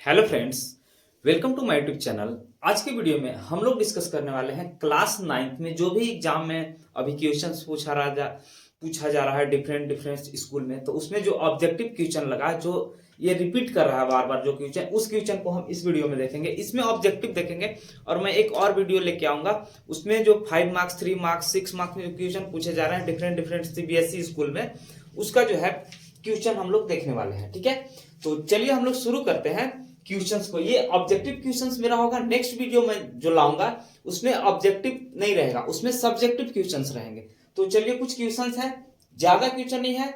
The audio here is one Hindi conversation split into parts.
Hello friends, welcome to my YouTube channel. आज के वीडियो में हम लोग डिस्कस करने वाले हैं क्लास 9th में जो भी एग्जाम में अभी क्वेश्चंस पूछा जा रहा है डिफरेंट डिफरेंट स्कूल में। तो उसमें जो ऑब्जेक्टिव क्वेश्चन लगा है, जो ये रिपीट कर रहा है बार बार जो क्वेश्चन, उस क्वेश्चन को हम इस वीडियो में देखेंगे। इसमें ऑब्जेक्टिव देखेंगे और मैं एक और वीडियो लेके आऊंगा, उसमें जो 5 मार्क्स 3 मार्क्स 6 मार्क्स में जो क्वेश्चन पूछे जा रहे हैं डिफरेंट डिफरेंट सीबीएसई स्कूल में, उसका जो है क्वेश्चन हम लोग देखने वाले हैं। ठीक है, तो चलिए हम लोग शुरू करते हैं क्वेश्चंस को। ये ऑब्जेक्टिव क्वेश्चंस मेरा होगा। नेक्स्ट वीडियो में जो लाऊंगा उसमें ऑब्जेक्टिव नहीं रहेगा, उसमें सब्जेक्टिव क्वेश्चंस रहेंगे। तो चलिए, कुछ क्वेश्चंस है, ज्यादा क्वेश्चन नहीं है,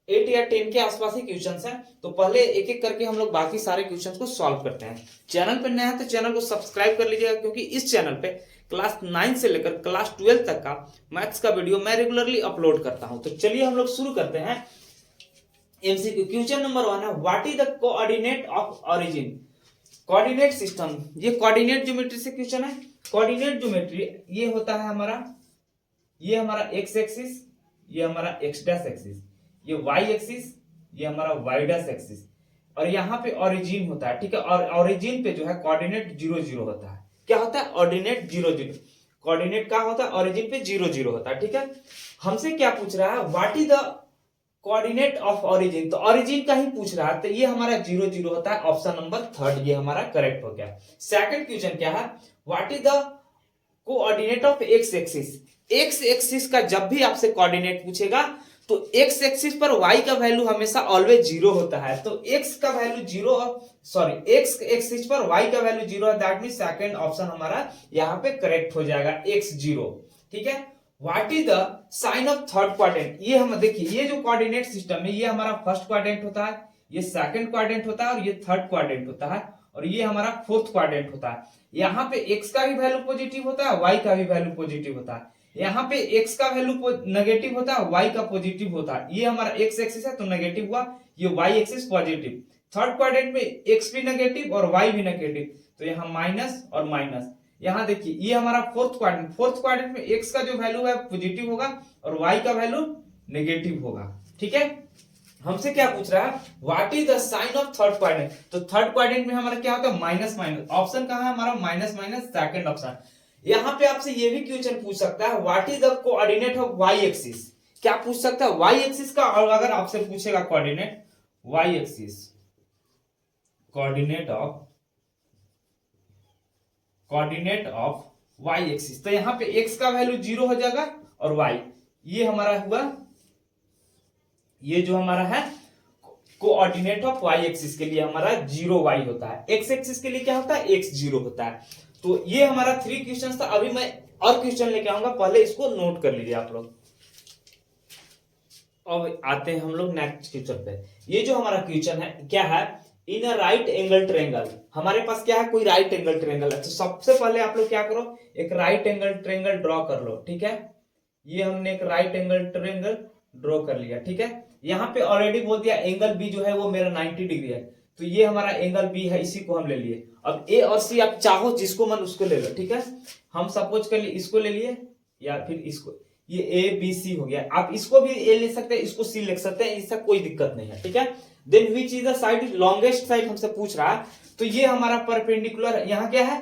8 या 10 के आसपास ही क्वेश्चंस है। तो पहले एक एक करके हम लोग बाकी सारे क्वेश्चंस को सॉल्व करते हैं। चैनल पर नया है तो चैनल को सब्सक्राइब कर लीजिएगा, क्योंकि इस चैनल पे क्लास 9 से लेकर क्लास 12 तक का मैथ्स का वीडियो मैं रेगुलरली अपलोड करता हूं। तो चलिए हम लोग शुरू करते हैं। एमसीक्यू क्वेश्चन नंबर 1 है, what is the coordinate of origin. Coordinate system, ये कोऑर्डिनेट ज्योमेट्री से क्वेश्चन है। कोऑर्डिनेट ज्योमेट्री ये होता है ये हमारा एक्स एक्सिस, ये हमारा एक्स डैश एक्सिस, ये वाई एक्सिस, ये हमारा वाई डैश एक्सिस, और यहाँ पे ओरिजिन होता है। ठीक है, और ओरिजिन पे जो है कोऑर्डिनेट 0 0 होता है। क्या होता है? ऑर्डिनेट 0 0। कोऑर्डिनेट क्या होता है? ओरिजिन पे 0 0 होता है। ठीक है, हमसे क्या पूछ रहा है? What is the coordinate of origin. तो ओरिजिन का ही पूछ रहा है, तो ये हमारा 0 0 होता है। ऑप्शन नंबर 3 ये हमारा करेक्ट हो गया। सेकंड क्वेश्चन क्या है? What is the coordinate of x axis. X axis का जब भी आपसे कोऑर्डिनेट पूछेगा तो एक्स एक्सिस पर वाई का वैल्यू हमेशा ऑलवेज 0 होता है। तो एक्स का वैल्यू 0, एक्स एक्सिस पर वाई का वैल्यू 0 है। दैट मीन सेकंड ऑप्शन हमारा यहाँ पे करेक्ट हो जाएगा, x 0। ठीक है, what is the sign of third quadrant. ये हम देखिए, ये जो कोऑर्डिनेट सिस्टम है, ये हमारा फर्स्ट क्वाड्रेंट होता है, ये सेकंड क्वाड्रेंट होता है, और ये थर्ड क्वाड्रेंट होता है, और ये हमारा फोर्थ क्वाड्रेंट होता है। यहाँ पे x का भी वैल्यू पॉजिटिव होता है, y का भी वैल्यू पॉजिटिव होता है। यहाँ पे x का वैल्यू नेगेटिव होता है, y का पॉजिटिव होता है। ये हमारा x एक्सिस है तो नेगेटिव हुआ, ये y axis positive. Third quadrant में x भी नेगेटिव और y भी नेगेटिव, तो यहाँ माइनस और माइनस। यहाँ देखिए, ये हमारा फोर्थ क्वाड्रेंट में x का जो वैल्यू है पॉजिटिव होगा और y का वैल्यू नेगेटिव होगा। ठीक है, हमसे क्या पूछ रहा है? What is the sign of third quadrant. तो थर्ड क्वाड्रेंट में हमारा क्या होता है? Minus minus. ऑप्शन कहां है हमारा? Minus minus, second option. यहाँ पे आपसे ये भी क्वेश्चन पूछ सकता है, what is the coordinate of Y axis. क्या पूछ सकता है? वाई एक्सिस का। और अगर आपसे पूछेगा coordinate Y axis, coordinate of Y axis, तो यहाँ पे x का वैल्यू 0 हो जाएगा और y, ये हमारा हुआ, ये जो हमारा है कोऑर्डिनेट ऑफ y एक्सिस के लिए हमारा 0 y होता है। x एक्सिस के लिए क्या होता है? x 0 होता है। तो ये हमारा 3 क्वेश्चन था। अभी मैं और क्वेश्चन लेके आऊंगा, पहले इसको नोट कर लीजिए आप लोग। अब आते हैं हम लोग नेक्स्ट क्वेश्चन पे। ये जो हमारा क्वेश्चन है क्या है? इन अ राइट एंगल ट्रायंगल। हमारे पास क्या है? कोई राइट एंगल ट्रायंगल है। तो सबसे पहले आप लोग क्या करो? एक राइट एंगल ट्रायंगल ड्रॉ कर लो। ठीक है, ये हमने एक राइट एंगल ट्रायंगल ड्रॉ कर लिया। ठीक है, यहाँ पे ऑलरेडी बोल दिया एंगल बी जो है वो मेरा 90 डिग्री है, तो ये हमारा एंगल बी है, इसी को हम ले लिए। अब ए और सी आप चाहो जिसको मन उसको ले लो। ठीक है, हम सपोज कर लिए इसको ले लिए या फिर इसको, ये ए बी सी हो गया। आप इसको भी ए ले सकते हैं, इसको सी ले सकते हैं, इससे कोई दिक्कत नहीं है। ठीक है, then which is the side is longest side हमसे पूछ रहा है। तो ये हमारा परपेंडिकुलर है। यहाँ क्या है?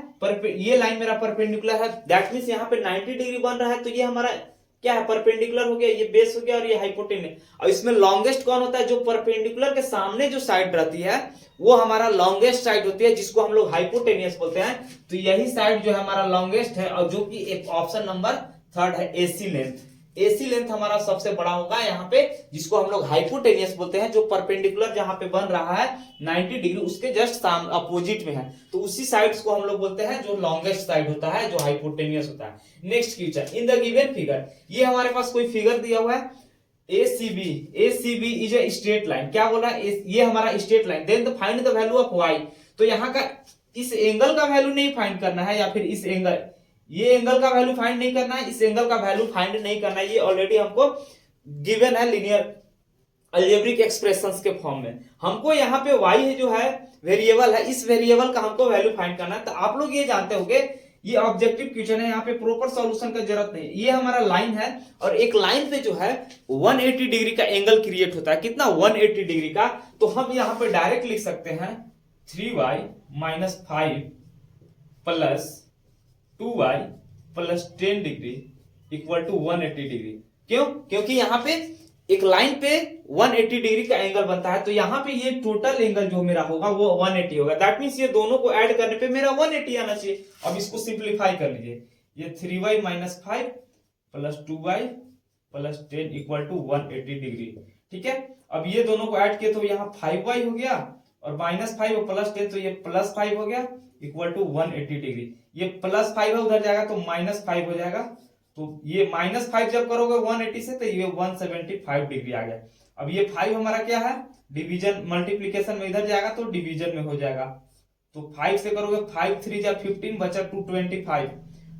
ये लाइन मेरा परपेंडिकुलर है, दैट मींस यहाँ पे 90 डिग्री बन रहा है, तो ये हमारा क्या है? परपेंडिकुलर हो गया, ये बेस हो गया और ये हाइपोटेन्यूज। और इसमें लॉन्गेस्ट कौन होता है? जो परपेंडिकुलर के सामने जो साइड रहती है वो हमारा लॉन्गेस्ट साइड होती है, जिसको हम लोग हाइपोटेन्यूज बोलते हैं। तो यही साइड जो है हमारा लॉन्गेस्ट है, और जो कि एक ऑप्शन नंबर 3 है, एसी लेंथ। एसी लेंथ हमारा सबसे बड़ा होगा यहाँ पे, जिसको हम लोग हाइपोटेन्यूज बोलते हैं। जो परपेंडिकुलर जहां पे बन रहा है 90 डिग्री, उसके जस्ट अपोजिट में है, तो उसी साइड को हम लोग बोलते हैं जो लॉन्गेस्ट साइड होता है, जो हाइपोटेन्यूज होता है। Next question, in the given figure. ये हमारे पास कोई फिगर दिया हुआ है, ACB is a straight line. क्या बोल रहा है? ये हमारा straight line. Then find the value of y। तो यहाँ का इस एंगल का वैल्यू नहीं फाइंड करना है, या फिर इस एंगल, ये एंगल का वैल्यू फाइंड नहीं करना है, इस एंगल का वैल्यू फाइंड नहीं करना है। ये ऑलरेडी हमको गिवन है लीनियर अलजेब्रिक एक्सप्रेशंस के फॉर्म में। हमको यहाँ पे y जो है वेरिएबल है, इस वेरिएबल का हमको वैल्यू फाइंड करना है। तो आप लोग ये जानते होंगे, ये ऑब्जेक्टिव क्वेश्चन है, यहाँ पे प्रॉपर सॉल्यूशन का जरूरत नहीं। ये हमारा लाइन है, और एक लाइन पे जो है 180 डिग्री का एंगल क्रिएट होता है। कितना? 180 डिग्री का। तो हम यहाँ पे डायरेक्ट लिख सकते हैं 3y minus 5 plus 2y plus 10 degree equal to 180 degree. क्यों? क्योंकि यहाँ पे एक लाइन पे 180 डिग्री का एंगल बनता है, तो यहाँ पे ये टोटल एंगल जो मेरा होगा वो 180 होगा। दैट मीन्स ये दोनों को ऐड करने पे मेरा 180 आना चाहिए। अब इसको सिंप्लीफाई कर लीजिए, ये 3y minus 5 plus 2y plus 10 equal to 180 degree. ठीक है, अब ये दोनों को ऐड किए तो यहाँ 5y हो गया और माइनस 5 और प्लस 10 तो ये प्लस 5 हो गया इक्वल टू 180 डिग्री। ये प्लस 5 है उधर जाएगा तो माइनस 5 हो जाएगा, तो ये माइनस 5 जब करोगे 180 से तो ये 175 डिग्री आ गया। अब ये 5 हमारा क्या है, डिवीजन मल्टीप्लीकेशन में इधर जाएगा तो डिवीजन में हो जाएगा, तो 5 से करोगे 5 3 जा 15 बचा 225,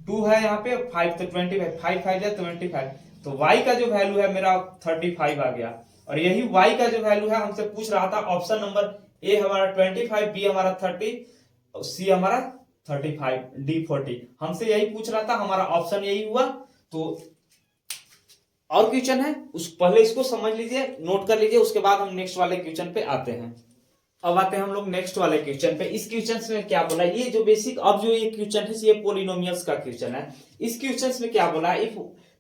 2 है यहाँ पे 5 तो 25, 5 5 जा 25, तो y का जो वैल्यू है मेरा 35 आ गया। और यही y का जो वैल्यू है हमसे पूछ रहा था ऑप्शन नंबर ए हमारा 25, बी हमारा 30, सी हमारा 35, डी 40, हमसे यही पूछ रहा था, हमारा ऑप्शन यही हुआ। तो और क्वेश्चन है उस पहले इसको समझ लीजिए, नोट कर लीजिए, उसके बाद हम नेक्स्ट वाले क्वेश्चन पे आते हैं। अब आते हैं हम लोग नेक्स्ट वाले क्वेश्चन पे। इस क्वेश्चन में क्या बोला, ये जो बेसिक अब जो ये क्वेश्चन है ये पोलिनोमियल्स का क्वेश्चन है। इस क्वेश्चन में क्या बोला, if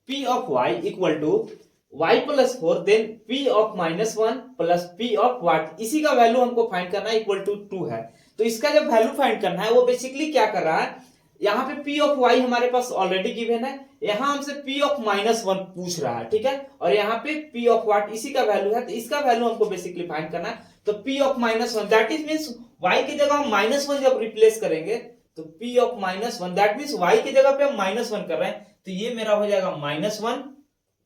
p of y equal to y plus 4 then p of minus 1 plus p of what, इसी का वैल्यू हमको फाइंड करना है, इक्वल टू 2 है। तो इसका जब वैल्यू फाइंड करना है वो बेसिकली क्या कर रहा है, यहाँ पे p ऑफ y हमारे पास ऑलरेडी गिवन है, यहाँ हमसे p ऑफ माइनस 1 पूछ रहा है। ठीक है, और यहाँ पे p ऑफ व्हाट इसी का वैल्यू है, तो इसका वैल्यू हमको बेसिकली फाइंड करना है। तो p of minus 1 that is means y की जगह हम माइनस 1 जब रिप्लेस करेंगे तो p of minus 1 that means y की जगह पे हम माइनस 1 कर रहे हैं, तो ये मेरा हो जाएगा माइनस 1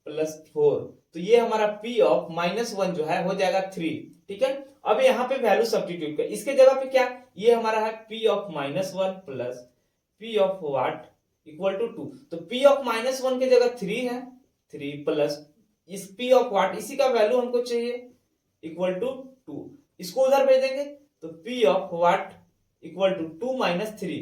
प्लस 4, तो ये हमारा p ऑफ माइनस 1 जो है हो जाएगा 3। ठीक है, अब यहाँ पे वैल्यू सब्स्टिट्यूट कर, इसके जगह पे क्या, ये हमारा है p of minus 1 plus p of what equal to 2, तो p ऑफ माइनस 1 की जगह 3 है, 3 प्लस इस p ऑफ व्हाट इसी का वैल्यू हमको चाहिए इक्वल टू 2, इसको उधर भेज देंगे तो p of what equal to 2 minus 3,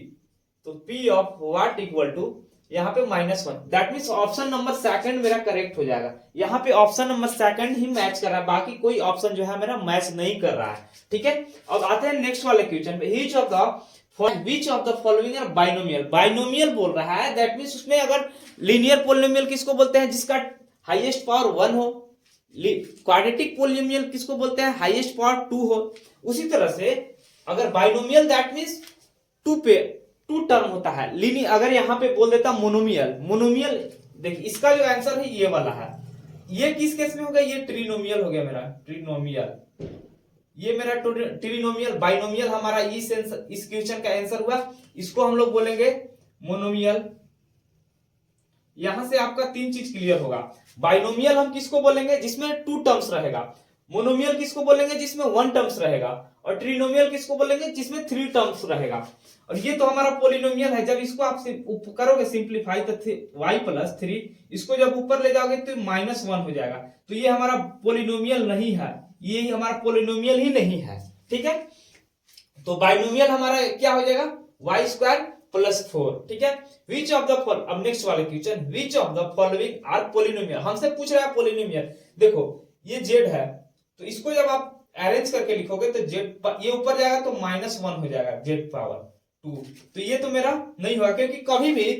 तो p of what equal to यहाँ पे minus 1, that means option number second मेरा करेक्ट हो जाएगा। यहाँ पे ऑप्शन नंबर सेकंड ही मैच कर रहा है, बाकी कोई ऑप्शन जो है मेरा मैच नहीं कर रहा है। ठीक है, अब आते हैं नेक्स्ट वाले क्वेश्चन पे। Which of the following are binomial, binomial बोल रहा है, दैट मीन्स उसमें अगर लीनियर पोलिनोमियल किसको बोलते हैं, जिसका हाईएस्ट पावर 1 हो, क्वाड्रेटिक पोलिनोमियल किसको बोलते हैं, हाईएस्ट पावर 2 हो। उसी तरह से अगर बाइनोमियल दैट मीन्स 2 टर्म होता है, लीनियर अगर यहाँ पे बोल देता मोनोमियल, मोनोमियल देखिए इसका जो आंसर है ये वाला है, ये किस केस में हो गया, ये ट्रिनोमियल हो गया मेरा, ट्रिनोमियल, ये मेरा ट्रिनोमियल। बाइनोमियल हमारा इस क्वेश्चन का आंसर हुआ, इसको हम लोग बोलेंगे मोनोमियल। यहां से आपका 3 चीज क्लियर होगा, बाइनोमियल हम किसको बोलेंगे जिसमें 2 टर्म्स रहेगा, मोनोमियल किसको बोलेंगे जिसमें 1 टर्म्स रहेगा, और ट्रिनोमियल किसको बोलेंगे जिसमें 3 टर्म्स रहेगा। और ये तो हमारा पोलिनोमियल है, जब इसको आप करोगे सिंप्लीफाई तो y प्लस 3, इसको जब ऊपर ले जाओगे तो माइनस 1 हो जाएगा, तो ये हमारा पोलिनोमियल नहीं है, ये हमारा पोलिनोमियल ही नहीं है। ठीक है, तो बाइनोमियल हमारा क्या हो जाएगा, y स्क्वायर प्लस 4। ठीक है, विच ऑफ द फॉलोइंग, अब नेक्स्ट वाले question, which of the following are polynomial, हमसे पूछ रहा है पोलिनोमियल। देखो ये z है, तो इसको जब आप अरेंज करके लिखोगे तो z ये ऊपर जाएगा तो माइनस 1 हो जाएगा, z पावर 2, तो ये तो मेरा नहीं होगा, क्योंकि कभी भी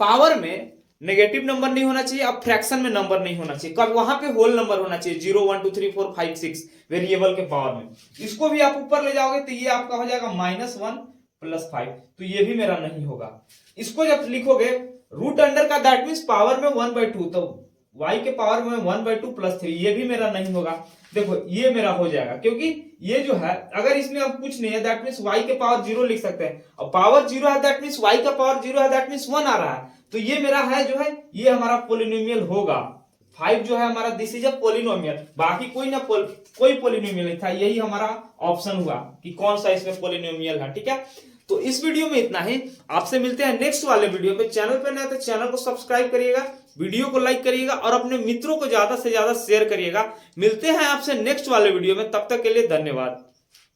पावर में नेगेटिव नंबर नहीं होना चाहिए, अब फ्रैक्शन में नंबर नहीं होना चाहिए, कब वहां पे होल नंबर होना चाहिए, 0 1 2 3 4 5 6 वेरिएबल के पावर में। इसको भी आप ऊपर ले जाओगे तो ये आपका हो जाएगा माइनस 1 प्लस 5, तो ये भी मेरा नहीं होगा। इसको जब लिखोगे रूट अंडर का दैट मीन्स पावर में 1/2, तो y के पावर में 1/2 प्लस 3, ये भी मेरा नहीं होगा। देखो ये मेरा हो जाएगा, क्योंकि ये जो है अगर इसमें अब कुछ नहीं है दैट मीन्स y के पावर 0 लिख सकते हैं, और पावर 0 है दैट मीन्स y का पावर 0 है दैट मीन्स 1 आ रहा है, तो ये मेरा है जो है ये हमारा पोलिनोमियल होगा। 5 जो है हमारा दिस इज अ पोलिनोमियल, बाकी कोई पोलिनोमियल नहीं था, यही हमारा ऑप्शन हुआ कि कौन सा इसमें पोलिनोमियल है। ठीक है, तो इस वीडियो में इतना ही, आपसे मिलते हैं नेक्स्ट वाले वीडियो पे। चैनल पे नए तो चैनल को सब्सक्राइब करिएगा, वीडियो को लाइक करिएगा और अपने मित्रों को ज्यादा से ज्यादा शेयर करिएगा। मिलते हैं आपसे नेक्स्ट वाले वीडियो में, तब तक के लिए धन्यवाद।